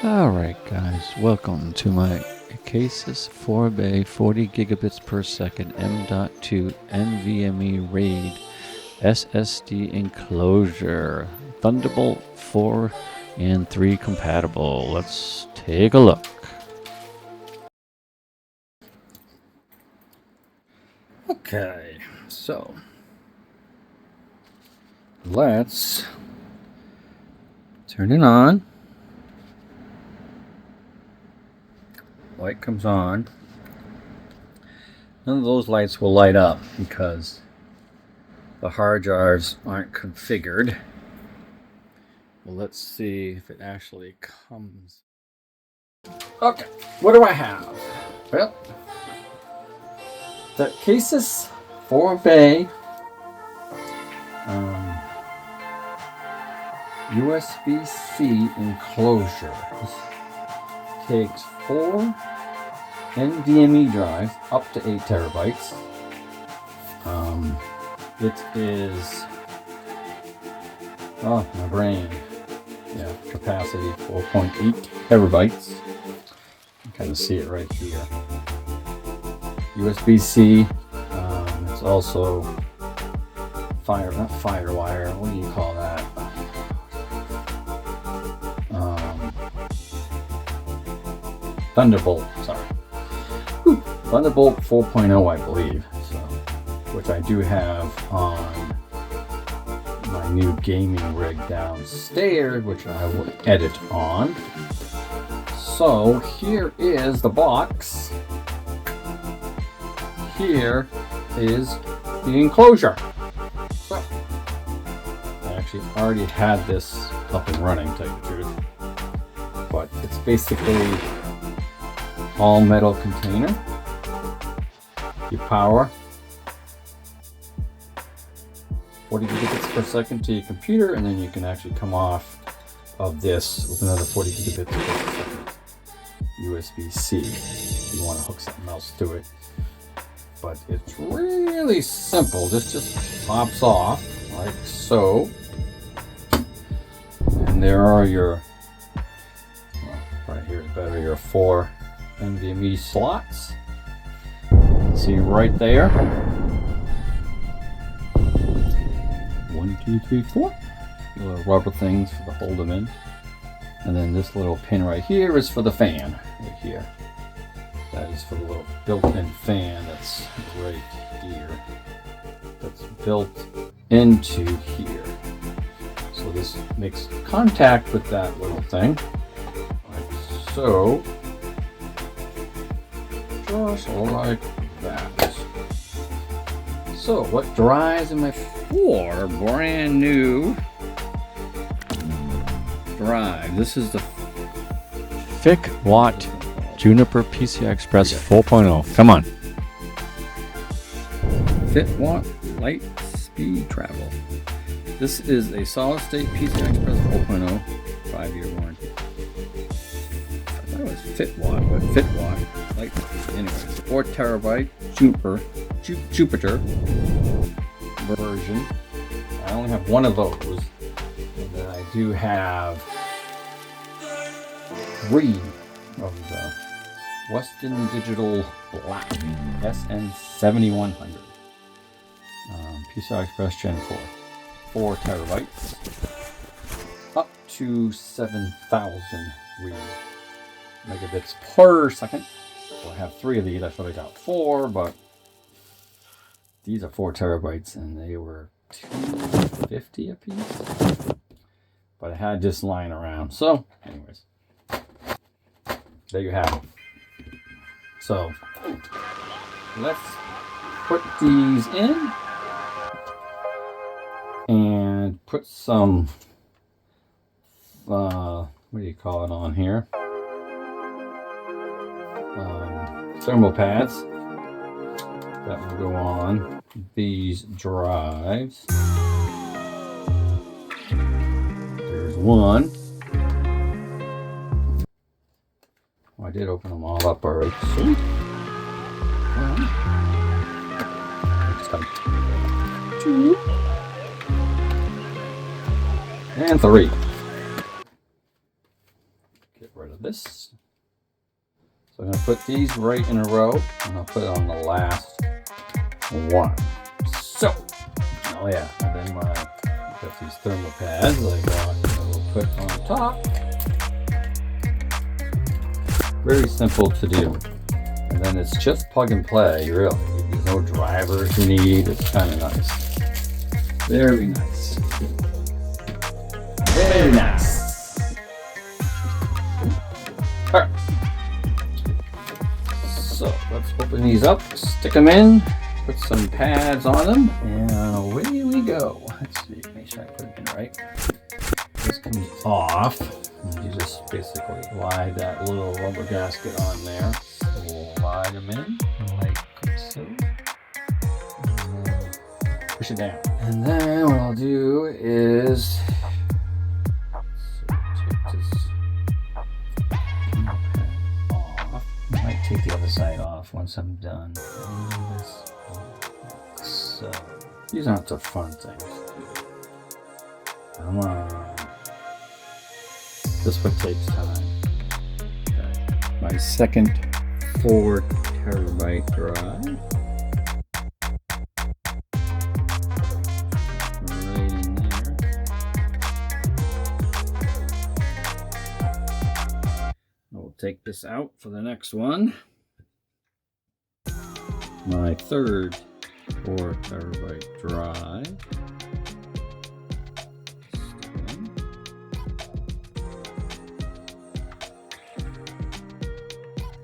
Alright guys, welcome to my Acasis 4-bay 40 gigabits per second M.2 NVMe RAID SSD enclosure. Thunderbolt 4 and 3 compatible. Let's take a look. Okay, so let's turn it on. Light comes on. None of those lights will light up because the hard drives aren't configured. Well, let's see if it actually comes. Okay, what do I have? Well, the Acasis 4-bay USB-C enclosure. This takes 4 NVMe drives up to 8 terabytes. It is, oh my brain, yeah, capacity 4.8 terabytes. You kind of see it right here. USB-C. It's also not firewire. What do you call that? Thunderbolt. Sorry. Thunderbolt 4.0, I believe. So, which I do have on my new gaming rig downstairs, which I will edit on. So here is the box. Here is the enclosure. So I actually already had this up and running, to tell you the truth. But it's basically all metal container. You power 40 gigabits per second to your computer, and then you can actually come off of this with another 40 gigabits per second USB-C if you want to hook something else to it. But it's really simple. This just pops off like so, and there are your, well, right here is better, your 4 NVMe slots. See right there. 1, 2, 3, 4. Little rubber things to hold them in. And then this little pin right here is for the fan. Right here. That is for the little built-in fan that's right here. That's built into here. So this makes contact with that little thing. Like so. Just like that. So what drives in my 4 brand new drive? This is the Thick Watt Juniper PCI Express 4.0. Come on. Fit Watt Light Speed Travel. This is a solid state PCI Express 4.0 5-year warranty. I thought it was Fit Watt, but Fit Watt. Like, anyways, 4 terabyte Jupiter version. I only have one of those, and then I do have 3 of the Western Digital Black SN7100 PCI Express Gen 4 terabytes, up to 7,000 megabits per second. So I have 3 of these. I thought I got 4, but these are 4 terabytes, and they were $250 a piece. But I had this lying around. So, anyways, there you have it. So let's put these in and put some what do you call it on here? Thermal pads that will go on these drives. There's one. Oh, I did open them all up already. Sweet. Next time. 2 and 3. Get rid of this. So I'm going to put these right in a row, and I'll put it on the last one. So, oh yeah, and then got these thermal pads I will put on top. Very simple to do. And then it's just plug and play, really. There's no drivers you need. It's kind of nice. Very nice. Very nice. Alright. So let's open these up, stick them in, put some pads on them, and away we go. Let's see, make sure I put it in right. This comes off. And you just basically slide that little rubber gasket on there. Slide them in like so. And then push it down. And then what I'll do is take this off. I might take the other side off once I'm done. So these aren't the fun things. Come on. This one takes time. Okay. My second 4 terabyte drive. Right in there. I'll take this out for the next one. My third 4 terabyte drive.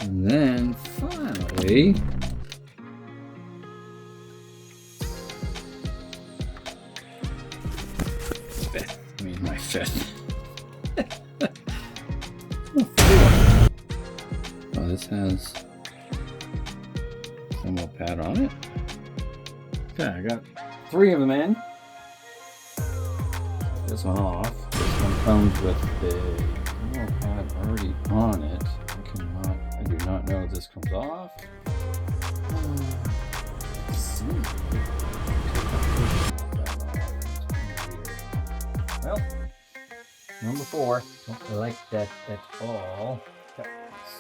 And then finally, my fifth. Oh, this has some more pad on it. Okay, I got 3 of them in. This one off. This one comes with a more pad already on it. I do not know if this comes off. Let's see. Well, number 4. Don't like that at all. Let's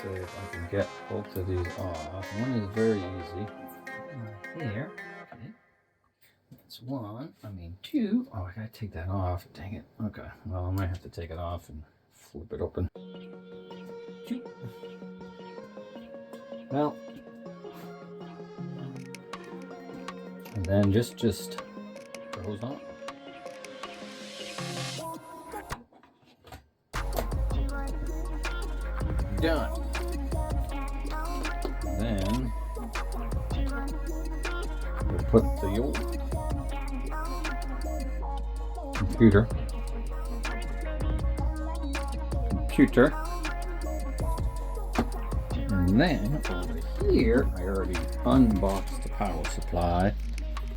see if I can get both of these off. One is very easy. Here. Okay. That's 1. I mean 2. Oh, I gotta take that off. Dang it. Okay. Well, I might have to take it off and flip it open. 2. Well, and then just goes on. Done. And then we'll put the old computer. And then over here, I already unboxed the power supply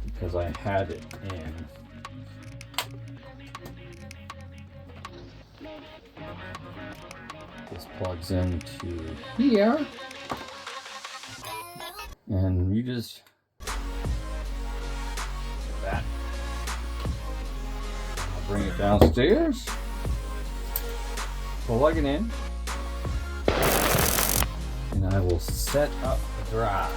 because I had it in. This plugs into here, and you just that. I'll bring it downstairs, plug it in. And I will set up the drives.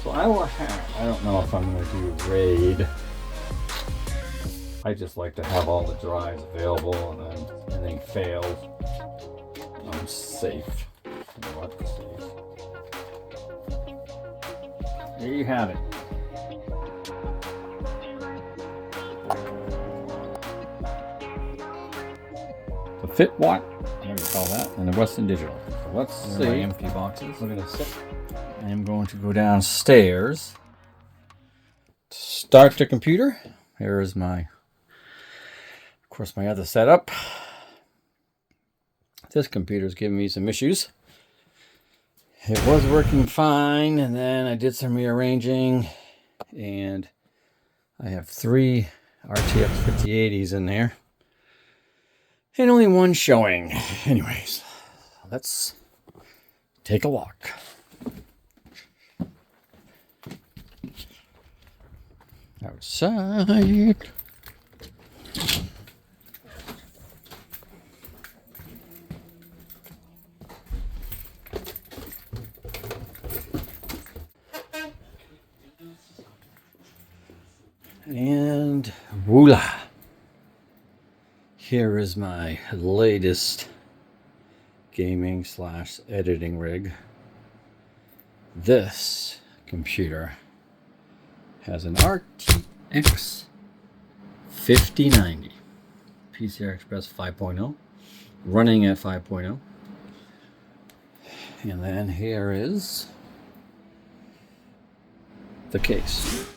So I will have, I don't know if I'm going to do RAID. I just like to have all the drives available, and then anything fails, I'm safe. There you have it. The Fit Watt, whatever you call that, and the Western Digital. So let's see. My empty boxes. We're gonna sit. I am going to go downstairs to start the computer. Here is my, of course, my other setup. This computer is giving me some issues. It was working fine, and then I did some rearranging, and I have 3 RTX 5080s in there. And only one showing. Anyways, let's take a walk. Outside. And voila! Here is my latest gaming / editing rig. This computer has an RTX 5090 PCI Express 5.0 running at 5.0. And then here is the case.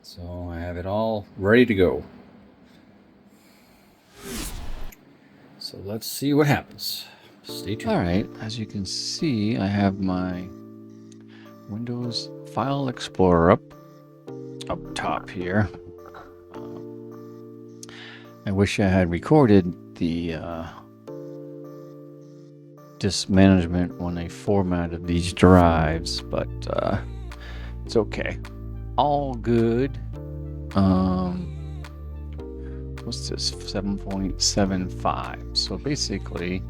So I have it all ready to go. So let's see what happens. Stay tuned. Alright, as you can see, I have my Windows File Explorer up top here. I wish I had recorded the disk management when I formatted these drives, but it's okay. All good. What's this? 7.75. So basically,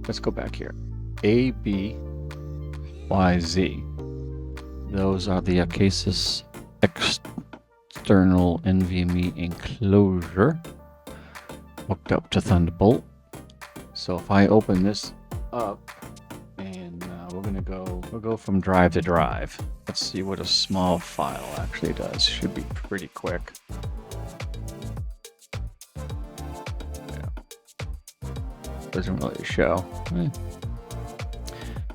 let's go back here. A, B, Y, Z. Those are the Acasis Externel NVMe Enclosure hooked up to Thunderbolt. So if I open this up, and we'll go from drive to drive. Let's see what a small file actually does. Should be pretty quick. Yeah. Doesn't really show. That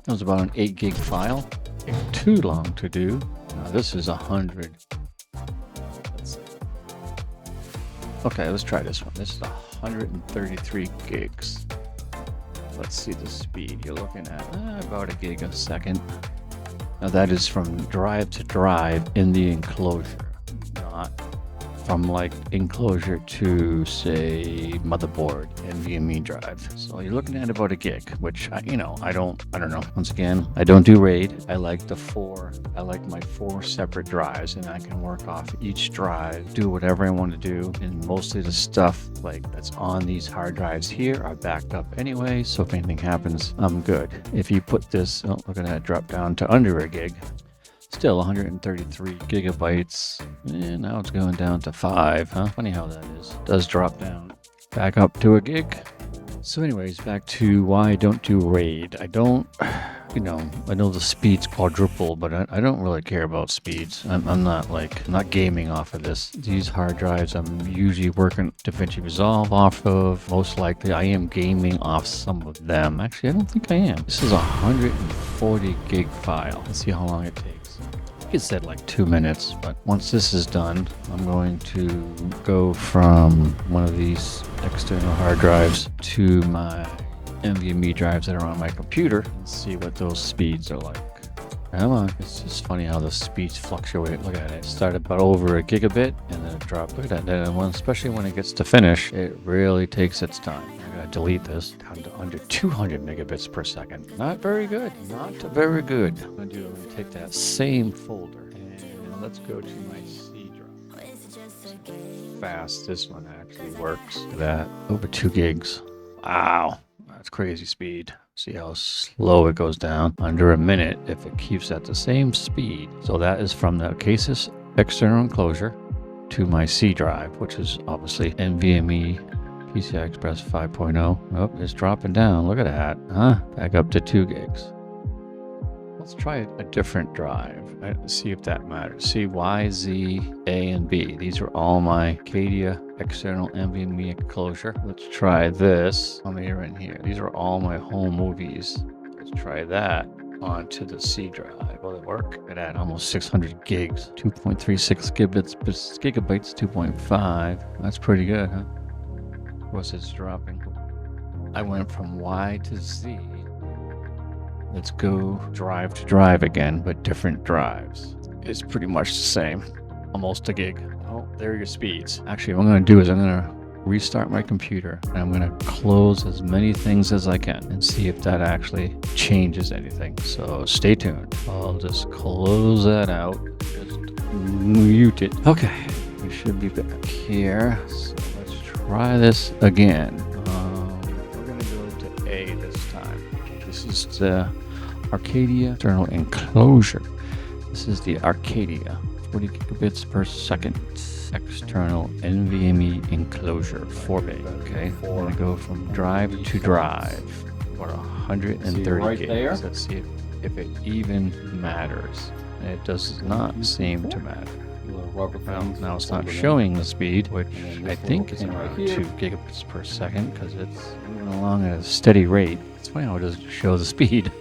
was about an 8 gig file. Too long to do. Now this is 100. Let's see. Okay, let's try this one. This is 133 gigs. Let's see the speed. You're looking at about a gig a second. Now that is from drive to drive in the enclosure, not from like enclosure to say motherboard NVMe drive. So you're looking at about a gig, which I don't know. Once again, I don't do RAID. I like my 4 separate drives, and I can work off each drive, do whatever I want to do. And most of the stuff like that's on these hard drives here are backed up anyway. So if anything happens, I'm good. If you put this, look at that, drop down to under a gig. Still 133 gigabytes, and now it's going down to 5, huh? Funny how that is. It does drop down back up to a gig. So anyways, back to why I don't do RAID. I don't, I know the speed's quadruple, but I don't really care about speeds. I'm not gaming off of this. These hard drives I'm usually working DaVinci Resolve off of. Most likely I am gaming off some of them. Actually, I don't think I am. This is a 140 gig file. Let's see how long it takes. It said like 2 minutes, but once this is done, I'm going to go from one of these external hard drives to my NVMe drives that are on my computer and see what those speeds are like. Come on. It's just funny how the speeds fluctuate. Look at it. Started about over a gigabit and then it dropped. Look at that. Especially when it gets to finish, it really takes its time. I gotta delete this down to under 200 megabits per second. Not very good. Not very good. I'm gonna take that same folder and let's go to my C drive. Fast this one actually works. Look at that. Over 2 gigs. Wow. That's crazy speed. See how slow it goes down. Under a minute if it keeps at the same speed. So that is from the Acasis external enclosure to my C drive, which is obviously NVMe PCI Express 5.0. Oh, it's dropping down. Look at that. Huh? Back up to 2 gigs. Let's try a different drive. See if that matters. See Y, Z, A, and B. These are all my Acadia external NVMe enclosure. Let's try this on here and here. These are all my home movies. Let's try that onto the C drive. Will it work? Look at that, almost 600 gigs. 2.36 gigabytes, 2.5. That's pretty good, huh? Of course, it's dropping. I went from Y to Z. Let's go drive to drive again, but different drives. It's pretty much the same. Almost a gig. Oh, there are your speeds. Actually, what I'm going to do is I'm going to restart my computer and I'm going to close as many things as I can and see if that actually changes anything. So stay tuned. I'll just close that out. Just mute it. Okay, we should be back here. So let's try this again. We're going to go to A this time. This is the Acadia external enclosure. This is the Acadia 40 gigabits per second. External NVMe enclosure 4-bay. Okay, I'm going to go from drive to drive for 130 right gigs. there? Let's see if it even matters. It does not seem to matter. Well, now it's not showing the speed, which I think is around 2 gigabits per second because it's moving along at a steady rate. It's funny how it doesn't show the speed.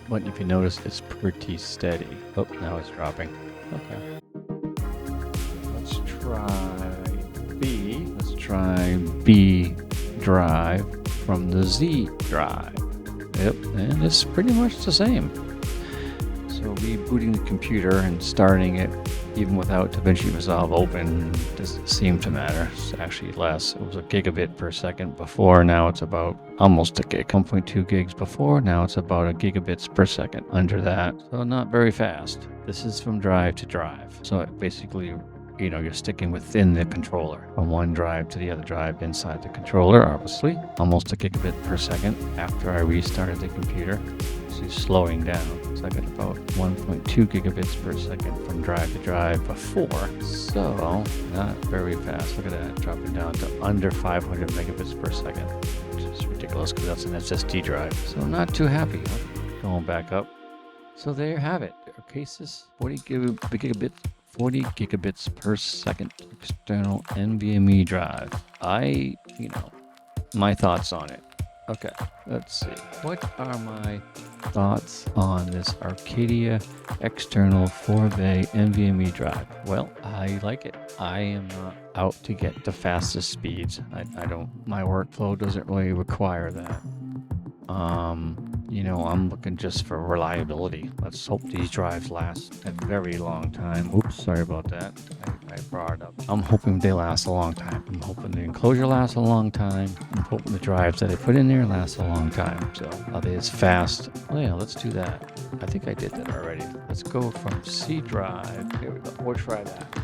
But if you notice, it's pretty steady. Oh, now it's dropping. Okay. Let's try B. Let's try B drive from the Z drive. Yep, and it's pretty much the same. So rebooting the computer and starting it even without DaVinci Resolve open doesn't seem to matter. It's actually less. It was a gigabit per second before. Now it's about almost a gig. 1.2 gigs before. Now it's about a gigabits per second under that. So not very fast. This is from drive to drive. So it basically, you know, you're sticking within the controller from one drive to the other drive inside the controller, obviously. Almost a gigabit per second after I restarted the computer. It's slowing down. So I got about 1.2 gigabits per second from drive to drive before. So not very fast. Look at that, dropping down to under 500 megabits per second, which is ridiculous because that's an SSD drive. So I'm not too happy. Going back up. So there you have it. Acasis 40 gigabits per second external NVMe drive. My thoughts on it. Okay, let's see. What are my thoughts on this Arcadia external 4-bay NVMe drive? Well, I like it. I am not out to get the fastest speeds. My workflow doesn't really require that. I'm looking just for reliability. Let's hope these drives last a very long time. Oops, sorry about that. I brought it up. I'm hoping they last a long time. I'm hoping the enclosure lasts a long time. I'm hoping the drives that I put in there last a long time. So are they as fast? Oh yeah, let's do that. I think I did that already. Let's go from C drive. Here we go. We'll try that.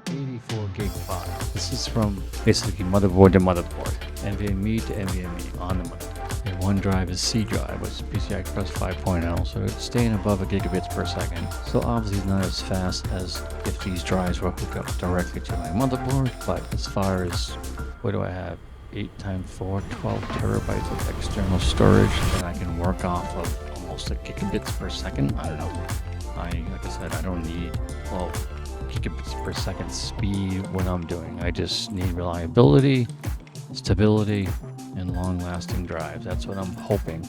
84 gig file. This is from basically motherboard to motherboard. NVMe to NVMe on the motherboard. And one drive is C drive, which is PCI Express 5.0, so it's staying above a gigabits per second. So obviously not as fast as if these drives were hooked up directly to my motherboard, but as far as, what do I have? 8 times 4, 12 terabytes of external storage that I can work off of almost a gigabits per second. I don't know. Like I said, I don't need 12 gigabits per second speed when I'm doing. I just need reliability, stability, and long-lasting drives. That's what I'm hoping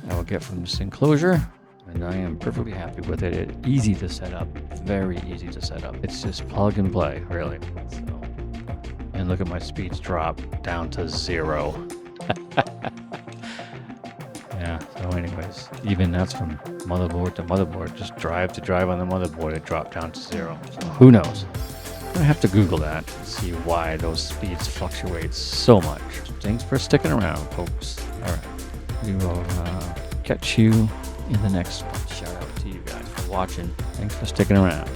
I will get from this enclosure, and I am perfectly happy with it. It's easy to set up, very easy to set up. It's just plug and play, really. So, and look at my speeds drop down to 0. Yeah, so anyways, even that's from motherboard to motherboard, just drive to drive on the motherboard, it dropped down to 0. So who knows? I have to Google that to see why those speeds fluctuate so much. Thanks for sticking around, folks. All right, we will catch you in the next one. Shout out to you guys for watching. Thanks for sticking around.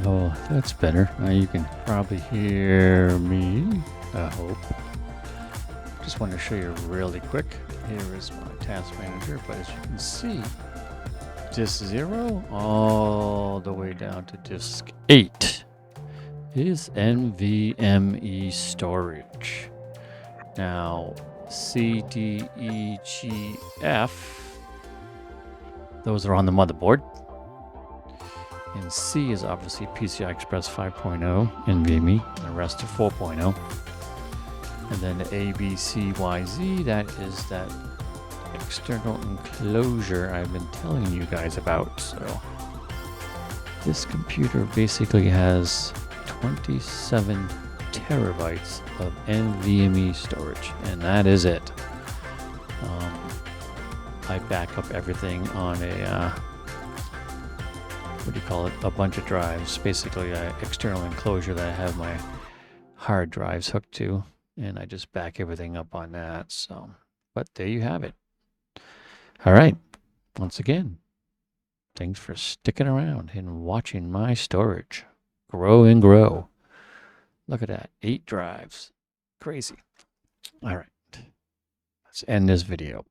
Oh, that's better. Now you can probably hear me, I hope. Just want to show you really quick. Here is my task manager, but as you can see, disk 0 all the way down to disk 8 is NVMe storage. Now, C, D, E, G, F, those are on the motherboard. And C is obviously PCI Express 5.0 NVMe, and the rest are 4.0. And then the A, B, C, Y, Z, that is that external enclosure I've been telling you guys about. So this computer basically has 27 terabytes of NVMe storage, and that is it. I back up everything on a a bunch of drives, basically an external enclosure that I have my hard drives hooked to, and I just back everything up on that. So, but there you have it. All right, once again, thanks for sticking around and watching my storage grow and grow. Look at that. 8 drives. Crazy. All right. Let's end this video.